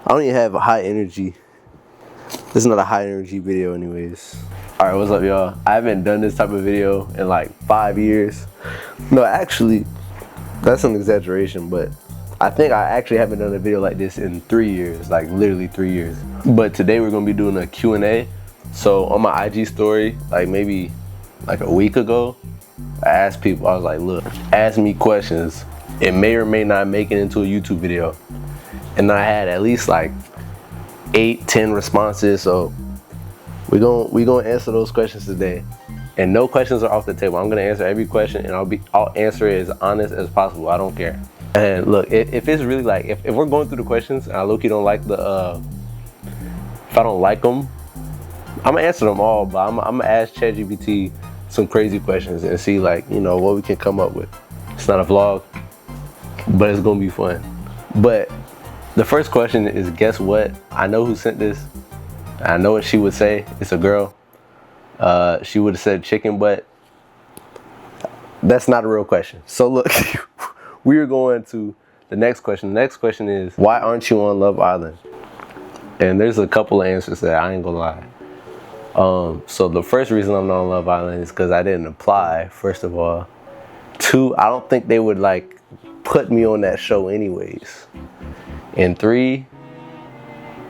I don't even have a high energy. This is not a high energy video anyways. Alright, what's up y'all? I haven't done this type of video in like 5 years. No, actually, that's an exaggeration, but I think I actually haven't done a video like this in 3 years, like literally 3 years. But today we're gonna be doing a Q&A. So on my IG story, like maybe like a week ago, I asked people, I was like, look, ask me questions. It may or may not make it into a YouTube video. And I had at least like 8-10 responses, so we gonna answer those questions today. And no questions are off the table. I'm gonna answer every question, and I'll answer it as honest as possible. I don't care. And look, if it's really like, if we're going through the questions and I low-key don't like the, if I don't like them, I'm gonna answer them all, but I'm gonna ask ChatGPT some crazy questions and see, like, you know, what we can come up with. It's not a vlog, but it's gonna be fun. But the first question is, guess what? I know who sent this. I know what she would say. It's a girl. She would have said chicken butt. That's not a real question. So look, we are going to the next question. The next question is, why aren't you on Love Island? And there's a couple of answers there, I ain't gonna lie. So the first reason I'm not on Love Island is because I didn't apply, first of all. 2, I don't think they would like put me on that show anyways. And 3,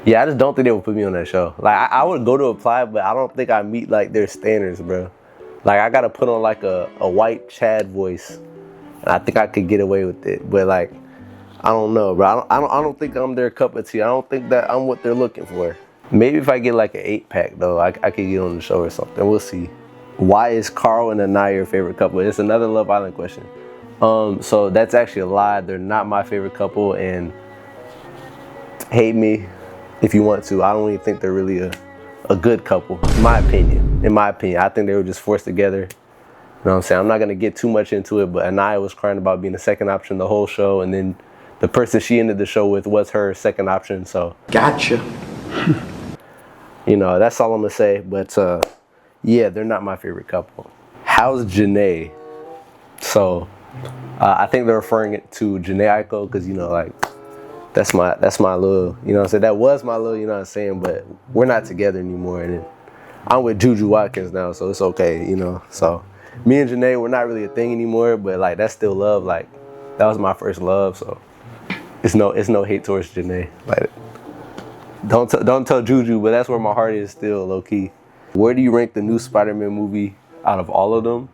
yeah, I just don't think they would put me on that show. Like, I would go to apply, but I don't think I meet like their standards, bro. Like, I gotta put on like a white Chad voice, and I think I could get away with it. But like, I don't know, bro. I don't think I'm their cup of tea. I don't think that I'm what they're looking for. Maybe if I get like an 8-pack though, I could get on the show or something. We'll see. Why is Carl and Anaya your favorite couple? It's another Love Island question. So that's actually a lie. They're not my favorite couple, and hate me if you want to. I don't even think they're really a good couple, in my opinion. I think they were just forced together. You know what I'm saying? I'm not gonna get too much into it, but Anaya was crying about being the second option the whole show, and then the person she ended the show with was her second option, so. Gotcha. You know, that's all I'm gonna say, but yeah, they're not my favorite couple. How's Janae? So, I think they're referring it to Janae Aiko, because, you know, like, that's my little, you know what I'm saying? That was my little, you know what I'm saying? But we're not together anymore, and I'm with Juju Watkins now, so it's okay, you know? So, me and Janae, we're not really a thing anymore, but, like, that's still love. Like, that was my first love, so it's no hate towards Janae. Like, don't tell Juju, but that's where my heart is still, low-key. Where do you rank the new Spider-Man movie out of all of them?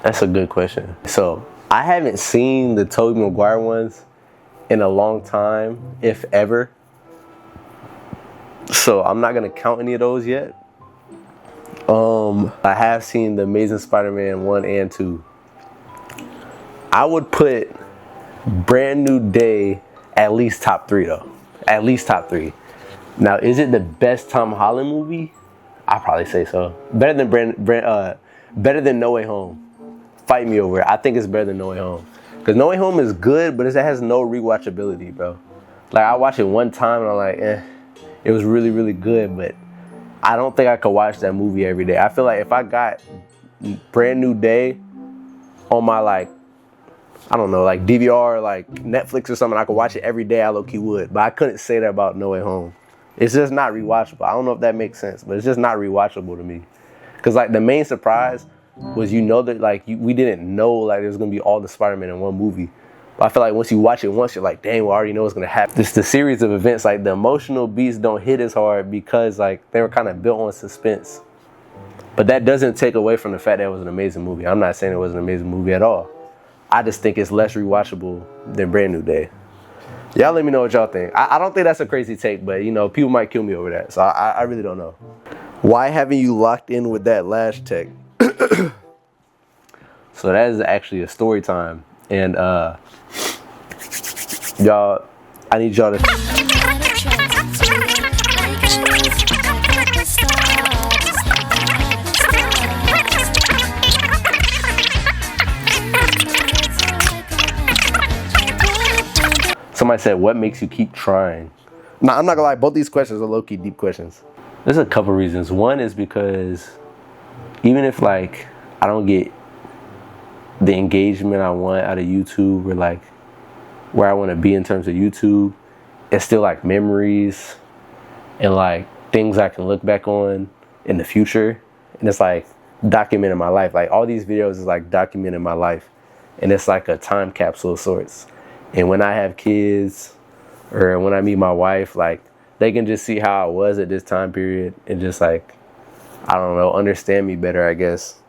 That's a good question. So, I haven't seen the Tobey Maguire ones in a long time, if ever. So, I'm not gonna count any of those yet. I have seen the Amazing Spider-Man 1 and 2. I would put Brand New Day at least top 3 though. At least top 3. Now, is it the best Tom Holland movie? I'd probably say so. Better than No Way Home. Fight me over it. I think it's better than No Way Home. Because No Way Home is good, but it has no rewatchability, bro. Like, I watched it one time and I'm like, it was really, really good, but I don't think I could watch that movie every day. I feel like if I got Brand New Day on my, like, I don't know, like DVR, like Netflix or something, I could watch it every day, I low-key would. But I couldn't say that about No Way Home. It's just not rewatchable. I don't know if that makes sense, but it's just not rewatchable to me. Because, like, the main surprise was, you know, that, like, we didn't know, like, there's going to be all the Spider-Man in one movie. But I feel like once you watch it once, you're like, dang, we already know what's going to happen. Just the series of events, like, the emotional beats don't hit as hard because, like, they were kind of built on suspense. But that doesn't take away from the fact that it was an amazing movie. I'm not saying it was an amazing movie at all. I just think it's less rewatchable than Brand New Day. Y'all let me know what y'all think. I don't think that's a crazy take, but, you know, people might kill me over that. So I really don't know. Why haven't you locked in with that Lash Tech? So that is actually a story time. And y'all, I need y'all to... Somebody said, what makes you keep trying? Nah, I'm not gonna lie, both these questions are low-key deep questions. There's a couple reasons. One is because even if, like, I don't get the engagement I want out of YouTube, or like where I want to be in terms of YouTube, it's still like memories and like things I can look back on in the future. And it's like documenting my life. Like all these videos is like documenting my life. And it's like a time capsule of sorts. And when I have kids or when I meet my wife, like they can just see how I was at this time period and just like, I don't know, understand me better, I guess.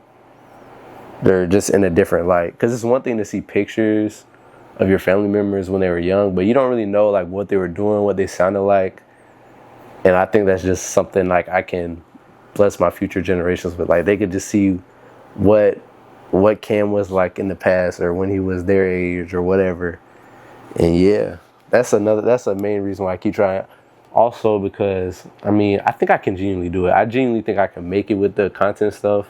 They're just in a different light. Because it's one thing to see pictures of your family members when they were young, but you don't really know like what they were doing, what they sounded like. And I think that's just something like I can bless my future generations with. Like they could just see what Cam was like in the past or when he was their age or whatever. And yeah, that's a main reason why I keep trying. Also because, I mean, I think I can genuinely do it. I genuinely think I can make it with the content stuff.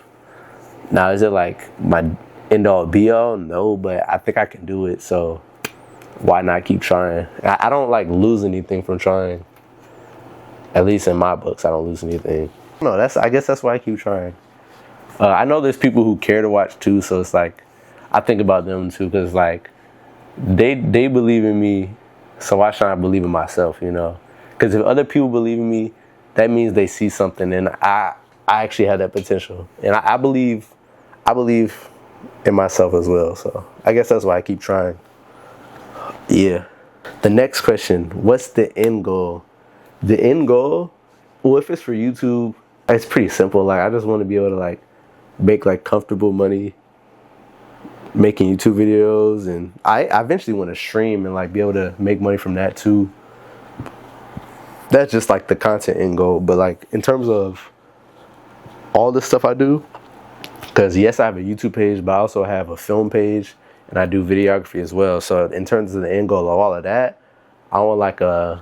Now, is it like my end all be all? No, but I think I can do it. So why not keep trying? I don't like lose anything from trying. At least in my books, I don't lose anything. No, I guess that's why I keep trying. I know there's people who care to watch too, so it's like I think about them too, because like they believe in me, so why should I believe in myself? You know, because if other people believe in me, that means they see something, and I actually have that potential, and I believe in myself as well. So I guess that's why I keep trying. Yeah. The next question: what's the end goal? The end goal? Well, if it's for YouTube, it's pretty simple. Like I just want to be able to like make like comfortable money making YouTube videos, and I eventually want to stream and like be able to make money from that too. That's just like the content end goal. But like in terms of all the stuff I do, because yes, I have a YouTube page, but I also have a film page and I do videography as well. So in terms of the end goal of all of that, I want like for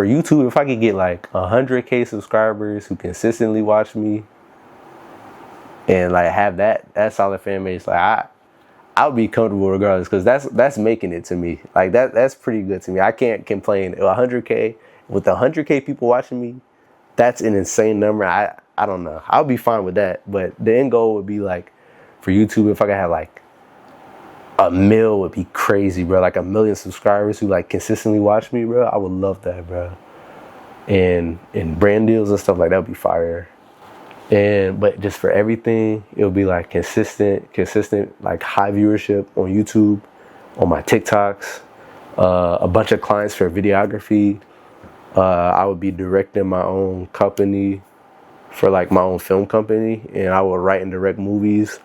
YouTube, if I could get like 100K subscribers who consistently watch me and like have that solid fan base, like I would be comfortable regardless, because that's making it to me. Like that's pretty good to me. I can't complain. 100K with 100K people watching me, that's an insane number. I don't know. I'll be fine with that. But the end goal would be like for YouTube, if I could have like 1 mil would be crazy, bro. Like 1 million subscribers who like consistently watch me, bro. I would love that, bro. And brand deals and stuff like that would be fire. But just for everything, it would be like consistent, like high viewership on YouTube, on my TikToks, a bunch of clients for videography. I would be directing my own company for like my own film company, and I would write and direct movies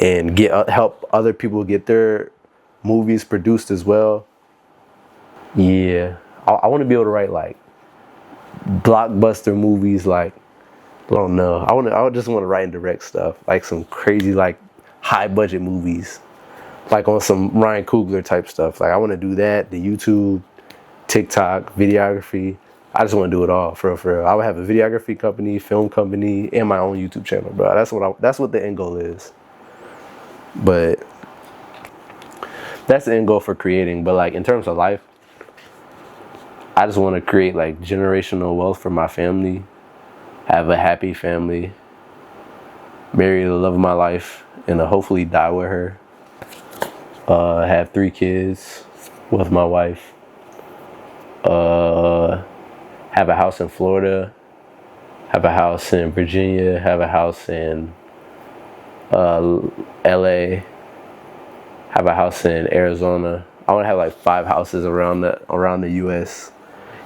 and help other people get their movies produced as well. Yeah, I want to be able to write like blockbuster movies. Like I don't know, I just want to write and direct stuff, like some crazy like high budget movies, like on some Ryan Coogler type stuff. Like I want to do that, the YouTube, TikTok, videography. I just want to do it all for real. I would have a videography company, film company, and my own YouTube channel, bro. That's what the end goal is. But that's the end goal for creating. But like in terms of life, I just want to create like generational wealth for my family, have a happy family, marry the love of my life, and hopefully die with her. Have 3 kids with my wife. Have a house in Florida. Have a house in Virginia. Have a house in LA. Have a house in Arizona. I want to have like 5 houses around the US.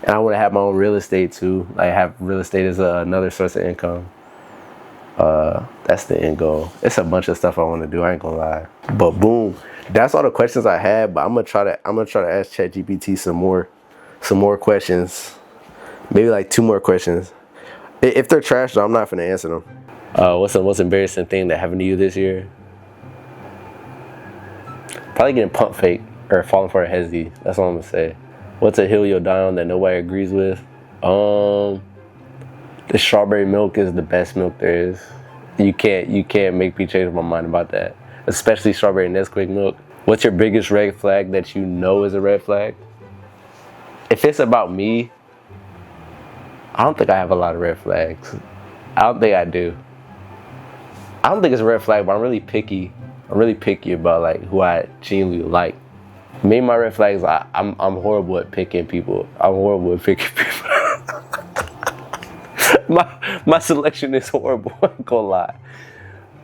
And I want to have my own real estate too. Like have real estate as another source of income. That's the end goal. It's a bunch of stuff I want to do, I ain't gonna lie. But boom, that's all the questions I had. But I'm gonna try to ask ChatGPT some more questions. Maybe like 2 more questions. If they're trash though, I'm not gonna answer them. What's the most embarrassing thing that happened to you this year? Probably getting pump fake or falling for a hezzy. That's all I'm gonna say. What's a hill you'll die on that nobody agrees with? The strawberry milk is the best milk there is. You can't make me change my mind about that. Especially strawberry Nesquik milk. What's your biggest red flag that you know is a red flag? If it's about me, I don't think I have a lot of red flags. I don't think I do. I don't think it's a red flag, but I'm really picky. I'm really picky about like who I genuinely like. Me, my red flags, I'm horrible at picking people. I'm horrible at picking people. my selection is horrible, I ain't gonna lie.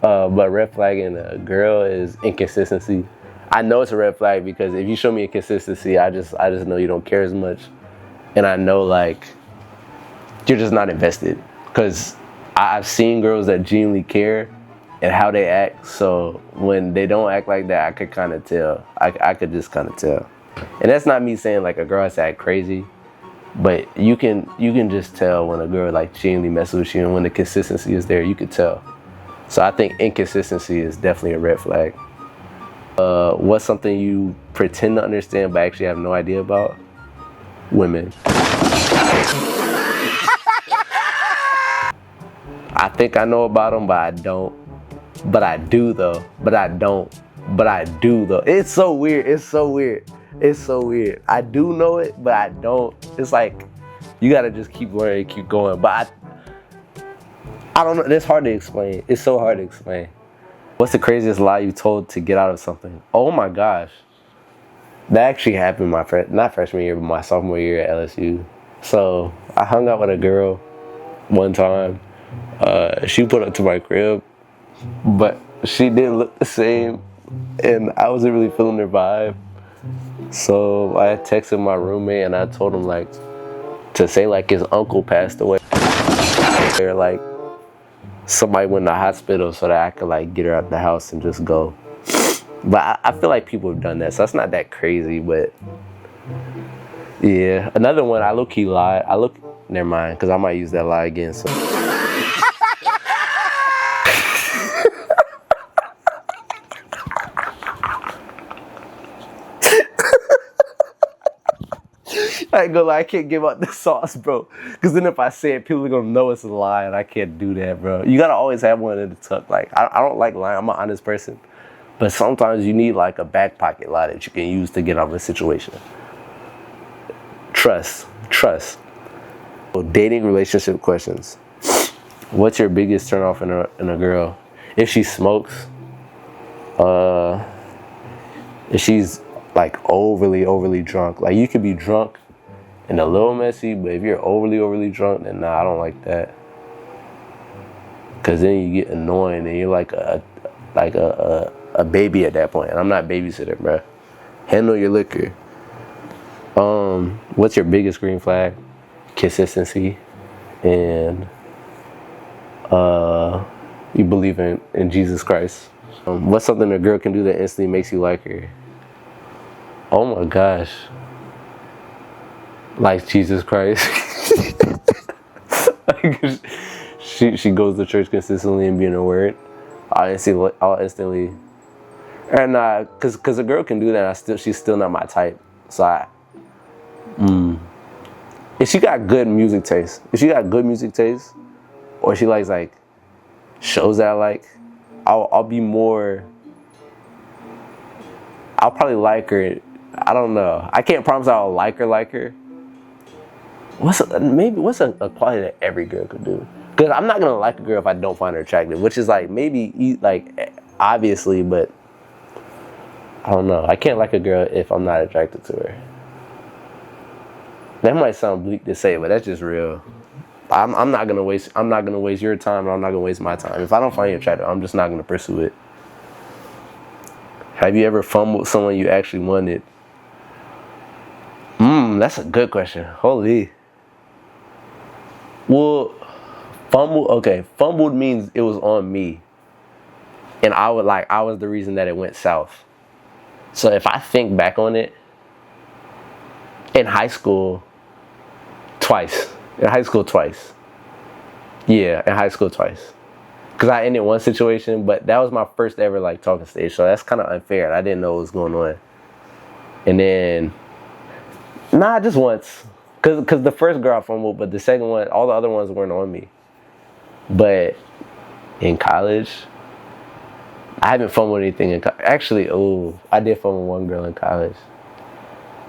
But red flag in a girl is inconsistency. I know it's a red flag because if you show me inconsistency, I just know you don't care as much. And I know like you're just not invested. Because I've seen girls that genuinely care and how they act. So when they don't act like that, I could kind of tell. I could just kind of tell. And that's not me saying like a girl has to act crazy, but you can just tell when a girl like genuinely messes with you, and when the consistency is there, you could tell. So I think inconsistency is definitely a red flag. What's something you pretend to understand but actually have no idea about? Women. I think I know about them, but I don't. But I do though. But I don't. But I do though. It's so weird. It's so weird. It's so weird. I do know it, but I don't. It's like you gotta just keep learning, keep going. But I don't know. It's hard to explain. It's so hard to explain. What's the craziest lie you told to get out of something? Oh my gosh. That actually happened my not freshman year, but my sophomore year at LSU. So I hung out with a girl one time. She put up to my crib, but she didn't look the same, and I wasn't really feeling her vibe. So I texted my roommate and I told him like to say like his uncle passed away, or like somebody went to the hospital so that I could like get her out the house and just go. But I feel like people have done that, so it's not that crazy. But yeah, another one, I low-key lied. Never mind, because I might use that lie again. So. I ain't gonna lie, I can't give up the sauce, bro. Because then if I say it, people are gonna know it's a lie, and I can't do that, bro. You gotta always have one in the tuck. Like, I don't like lying. I'm an honest person. But sometimes you need like a back pocket lie that you can use to get out of a situation. Trust. So dating relationship questions. What's your biggest turn off in a girl? If she smokes, if she's like overly drunk. Like you could be drunk and a little messy, but if you're overly drunk, then nah, I don't like that. Cause then you get annoying and you're like a baby at that point. And I'm not babysitting, bro. Handle your liquor. What's your biggest green flag? Consistency, and you believe in Jesus Christ. What's something a girl can do that instantly makes you like her? Oh my gosh. Like Jesus Christ. She goes to church consistently and be in her word. I'll instantly. And cause a girl can do that, she's still not my type. So if she got good music taste, or she likes like shows that I like, I'll be more. I'll probably like her. I don't know. I can't promise I'll like her. What's a quality that every girl could do? Because I'm not gonna like a girl if I don't find her attractive, which is like maybe like obviously, but I don't know. I can't like a girl if I'm not attracted to her. That might sound bleak to say, but that's just real. I'm not gonna waste your time, and I'm not gonna waste my time. If I don't find you attractive, I'm just not gonna pursue it. Have you ever fumbled someone you actually wanted? That's a good question. Holy. Well, fumbled means it was on me, and I was the reason that it went south. So if I think back on it, in high school, twice. Yeah, in high school twice. Because I ended one situation, but that was my first ever like talking stage, so that's kind of unfair. I didn't know what was going on. And then, just once. Because the first girl I fumbled, but the second one, all the other ones weren't on me. But in college, I haven't fumbled anything in college. Actually, I did fumble one girl in college.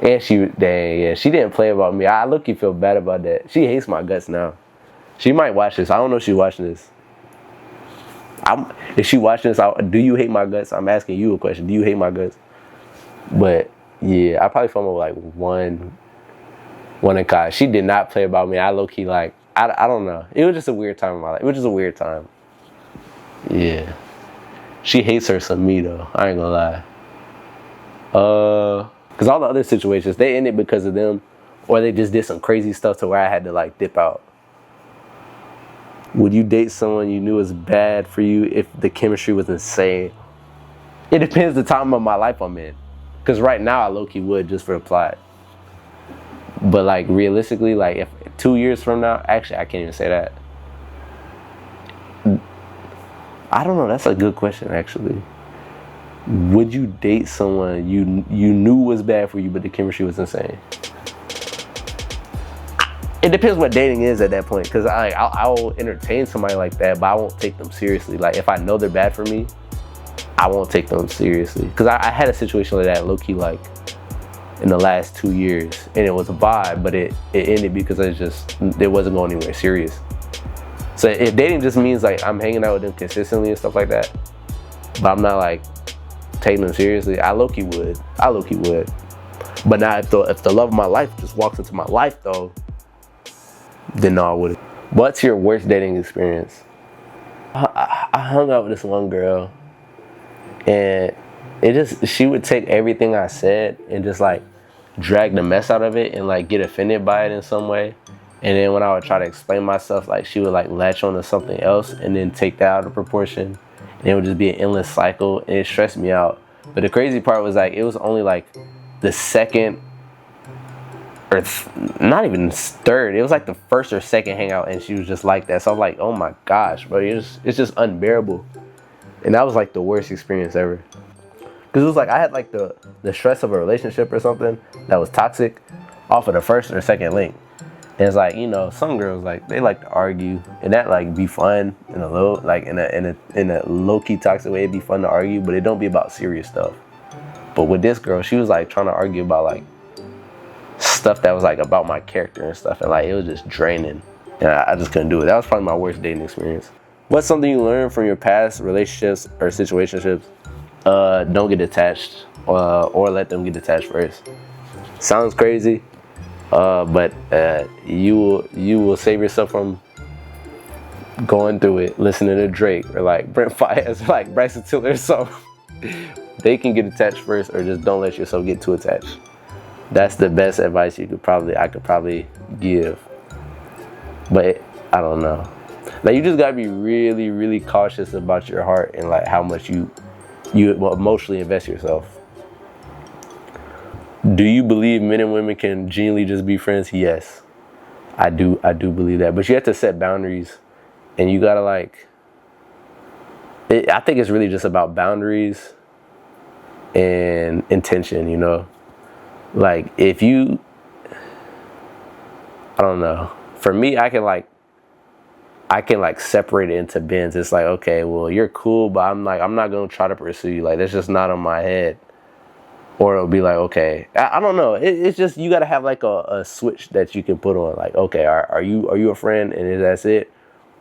And she didn't play about me. I look-key feel bad about that. She hates my guts now. She might watch this. I don't know if she's watching this. If she watching this, do you hate my guts? I'm asking you a question. Do you hate my guts? But Yeah, I probably fell with like one in college. She did not play about me. I low key like I don't know. It was just a weird time in my life. It was just a weird time. Yeah. She hates her some me though. I ain't gonna lie. Cause all the other situations, they ended because of them, or they just did some crazy stuff to where I had to like dip out. Would you date someone you knew was bad for you if the chemistry was insane? It depends the time of my life I'm in. Cause right now I low-key would just for the plot. But like realistically, like if 2 years from now, actually I can't even say that. I don't know, that's a good question actually. Would you date someone you knew was bad for you but the chemistry was insane? It depends what dating is at that point, because I'll entertain somebody like that, but I won't take them seriously. Like if I know they're bad for me, I won't take them seriously. Because I had a situation like that low-key like in the last 2 years, and it was a vibe, but it ended because it wasn't going anywhere serious. So if dating just means like I'm hanging out with them consistently and stuff like that, but I'm not like taking them seriously, I low-key would. But now if the love of my life just walks into my life though, then no, I wouldn't. What's your worst dating experience? I hung out with this one girl, and she would take everything I said and just like drag the mess out of it and like get offended by it in some way. And then when I would try to explain myself, like she would like latch on to something else and then take that out of proportion. And it would just be an endless cycle, and it stressed me out. But the crazy part was like it was only like the second or not even third. It was like the first or second hangout, and she was just like that. So I'm like, oh my gosh, bro, it's just unbearable. And that was like the worst experience ever. Cause it was like I had like the stress of a relationship or something that was toxic off of the first or second link. And it's like, you know, some girls like they like to argue, and that like be fun in a low like in a low key toxic way. It'd be fun to argue, but it don't be about serious stuff. But with this girl, she was like trying to argue about like stuff that was like about my character and stuff, and like it was just draining, and I just couldn't do it. That was probably my worst dating experience. What's something you learned from your past relationships or situationships? Don't get attached, or let them get attached first. Sounds crazy, but you will save yourself from going through it listening to Drake or like Brent Faiyaz or like Bryson Tiller or something. They can get attached first, or just don't let yourself get too attached. That's the best advice I could probably give. But I don't know. Like you just gotta be really, really cautious about your heart and like how much you emotionally invest yourself. Do you believe men and women can genuinely just be friends? Yes, I do believe that. But you have to set boundaries, and you gotta like. I think it's really just about boundaries and intention, you know. Like if you, I don't know. For me, I can like separate it into bins. It's like, okay, well, you're cool, but I'm not gonna try to pursue you. Like that's just not on my head. Or it'll be like, okay, I don't know. It's just you gotta have like a switch that you can put on. Like, okay, are you a friend and that's it,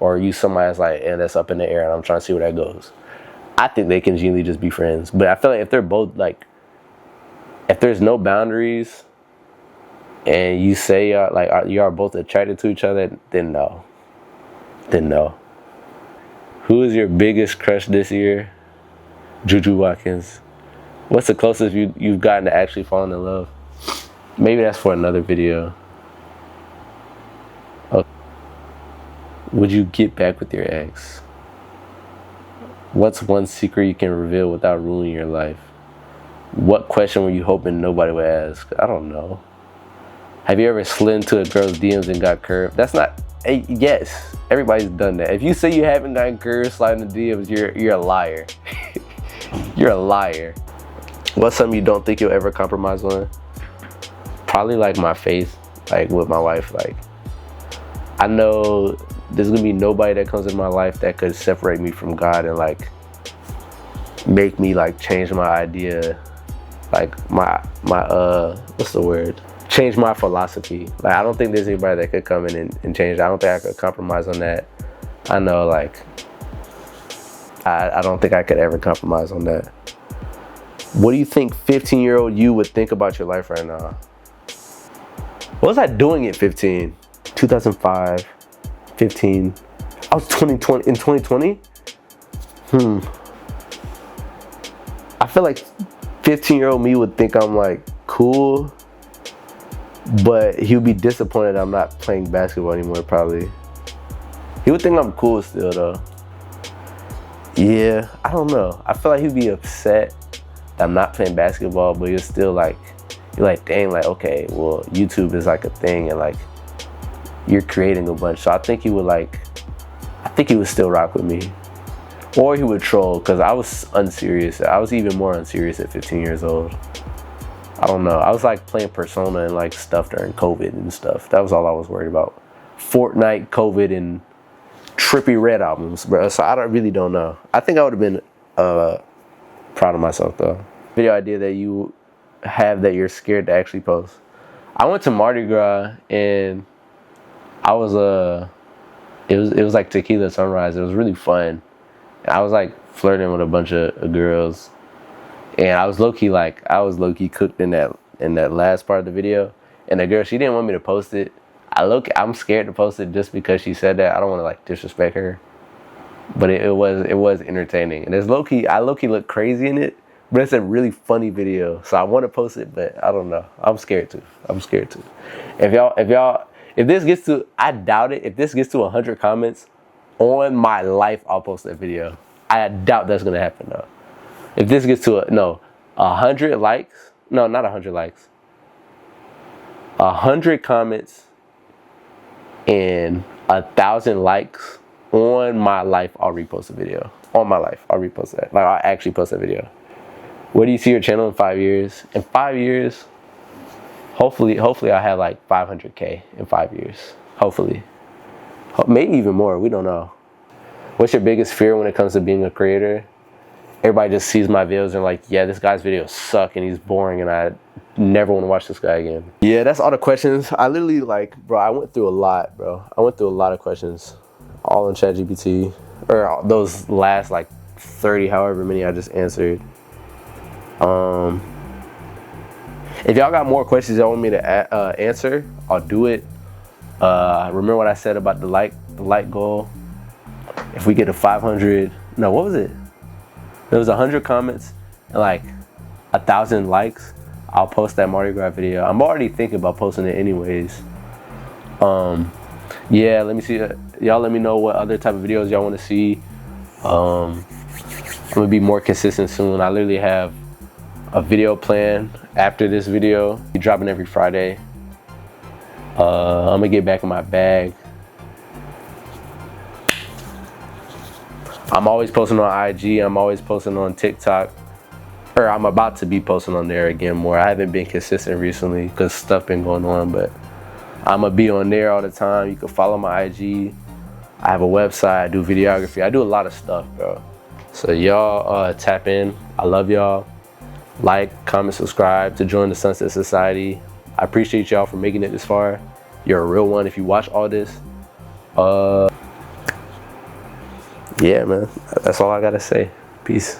or are you somebody that's like, and that's up in the air and I'm trying to see where that goes. I think they can genuinely just be friends, but I feel like if they're both like. If there's no boundaries and you say you are both attracted to each other, then no. Who is your biggest crush this year? Juju Watkins. What's the closest you've gotten to actually falling in love? Maybe that's for another video. Okay. Would you get back with your ex? What's one secret you can reveal without ruining your life? What question were you hoping nobody would ask? I don't know. Have you ever slid into a girl's DMs and got curved? That's not. Yes, everybody's done that. If you say you haven't gotten curved sliding the DMs, you're a liar. You're a liar. What's something you don't think you'll ever compromise on? Probably like my faith, like with my wife. Like I know there's gonna be nobody that comes in my life that could separate me from God and like make me like change my idea. Like my what's the word? Change my philosophy. Like I don't think there's anybody that could come in and change it. I don't think I could compromise on that. I know like I don't think I could ever compromise on that. What do you think 15-year-old you would think about your life right now? What was I doing at 15? 2005, 15. I was 2020 in 2020. I feel like 15-year-old me would think I'm like cool, but he would be disappointed I'm not playing basketball anymore probably. He would think I'm cool still though. Yeah, I don't know. I feel like he'd be upset that I'm not playing basketball, but you're still like, you're like, dang, like, okay, well, YouTube is like a thing and like, you're creating a bunch. So I think he would like, I think he would still rock with me. Or he would troll, because I was unserious. I was even more unserious at 15 years old. I don't know. I was like playing Persona and like stuff during COVID and stuff. That was all I was worried about. Fortnite, COVID, and Trippie Redd albums, bro. So I really don't know. I think I would have been proud of myself though. Video idea that you have that you're scared to actually post. I went to Mardi Gras and I was it was like tequila sunrise. It was really fun. And I was like flirting with a bunch of girls, and I was low key cooked in that last part of the video. And the girl, she didn't want me to post it. I'm scared to post it just because she said that. I don't want to like disrespect her, but it was entertaining. And it's I low key look crazy in it, but it's a really funny video. So I want to post it, but I don't know. I'm scared to. If this gets to, I doubt it. If this gets to 100 comments, on my life, I'll post that video. I doubt that's gonna happen though. If this gets to 100 likes, no, not 100 likes, 100 comments and 1,000 likes, on my life, I'll repost the video. On my life, I'll repost that. Like, I'll actually post that video. Where do you see your channel in 5 years? In 5 years, hopefully I have like 500K in 5 years. Hopefully. Maybe even more, we don't know. What's your biggest fear when it comes to being a creator? Everybody just sees my videos and like, yeah, this guy's videos suck and he's boring and I never want to watch this guy again. Yeah, that's all the questions. I literally like, bro, I went through a lot, bro. I went through a lot of questions, all in ChatGPT, or those last like 30, however many I just answered. If y'all got more questions y'all want me to answer, I'll do it. Remember what I said about the like goal? If we get to 500, no, what was it? There was 100 comments and like 1,000 likes, I'll post that Mardi Gras video. I'm already thinking about posting it anyways. Yeah, let me see. Y'all let me know what other type of videos y'all want to see. I'm gonna be more consistent soon. I literally have a video plan after this video. Be dropping every Friday. I'm gonna get back in my bag. I'm always posting on IG. I'm always posting on TikTok. Or I'm about to be posting on there again more. I haven't been consistent recently because stuff been going on, but I'm gonna be on there all the time. You can follow my IG. I have a website. I do videography. I do a lot of stuff, bro. So y'all tap in. I love y'all. Like, comment, subscribe to join the Sunset Society. I appreciate y'all for making it this far. You're a real one if you watch all this. Yeah, man. That's all I gotta say. Peace.